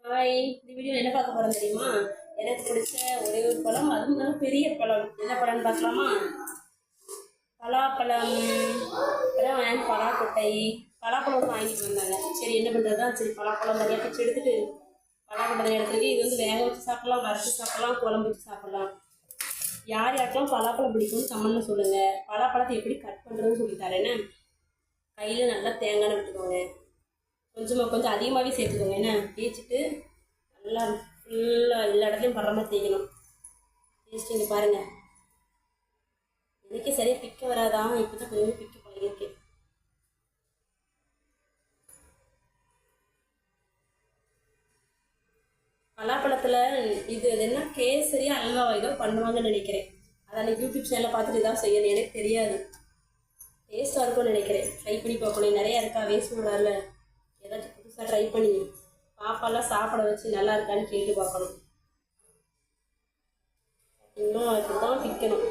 Hi, இந்த video என்ன பார்க்க போகிறோம் தெரியுமா? எனக்கு பிடிச்ச ஒரே ஒரு பழம், அதுவும் நல்ல பெரிய பழம். என்ன பழம்னு பார்க்கலாமா? பலாப்பழம். அப்புறம் பலாக்கொட்டை. பலாப்பழம் வாங்கிட்டு வந்தாங்க. சரி என்ன பண்ணுறது தான், சரி பலாப்பழம் நிறையா பிச்சு எடுத்துட்டு பலாக்கொட்டை எடுத்துட்டு இது வந்து வேக வச்சு சாப்பிட்லாம், வறுத்து சாப்பிட்லாம், குழம்பு வச்சு சாப்பிட்லாம். யார் யாருக்கெல்லாம் பலாப்பழம் பிடிக்கும்னு கமெண்ட்னு சொல்லுங்கள். பலாப்பழத்தை எப்படி கட் பண்ணுறதுன்னு சொல்லி தரேன்னு. கையில் நல்லா தேங்காய் விட்டுக்கோங்க, கொஞ்சம் அதிகமாகவே சேர்த்துக்கோங்க. என்ன தேய்ச்சிட்டு நல்லா ஃபுல்லாக எல்லா இடத்துலையும் படுற மாதிரி தேய்க்கணும். தேய்ச்சிட்டு இங்கே பாருங்கள், எனக்கே சரியாக பிக்க வராதான், இப்போ தான் கொஞ்சம் பிக்க பழகிருக்கு. பலாப்பழத்தில் இது என்ன கேசரியா அல்வா ஏதோ பண்ணுவாங்கன்னு நினைக்கிறேன். அதை அன்றைக்கி யூடியூப் சேனலில் பார்த்துட்டு தான் செய்யணும், எனக்கு தெரியாது. டேஸ்ட்டாக இருக்கும்னு நினைக்கிறேன். ட்ரை பண்ணி பார்க்கணும். நிறையா இருக்கா, வேஸ்ட் பண்ணால ஏதாச்சும் புதுசாக ட்ரை பண்ணி பாப்பாலாம் சாப்பிட வச்சு நல்லா இருக்கான்னு கேட்டு பார்க்கணும். இன்னும் இப்படி தான் பிக்கணும்.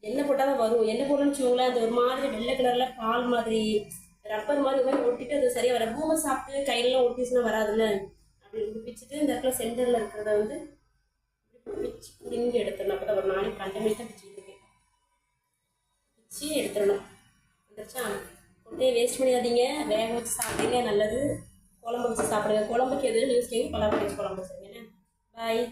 எண்ணெய் போட்டால் தான் வரும். எண்ணெய் போட்டோன்னு வச்சுக்கோங்களேன், அந்த ஒரு மாதிரி வெள்ளை கலரில் பால் மாதிரி ரப்பர் மாதிரி ஒட்டிட்டு அது சரியாக வர பூமை சாப்பிட்டு கையிலலாம் ஒட்டிச்சுன்னா வராதுல்ல. அப்படி பிச்சுட்டு இந்த இடத்துல சென்டரில் இருக்கிறத வந்து பிச்சு பிடிங்கி எடுத்துடணும். அப்போ தான் ஒரு நாளைக்கு கண்டமேட்டாக பிச்சுக்கிட்டு இருக்கேன். பிச்சு எடுத்துடணும். வந்துருச்சா? கொட்டையை வேஸ்ட் பண்ணிடாதீங்க, வேக வச்சு சாப்பிடுங்க, நல்லது. குழம்பு வச்சு சாப்பிடுங்க. குழம்புக்கு எதுவும் யூஸ் பண்ணி பலாப்பழம் குழம்பு வச்சுருங்க. பாய்.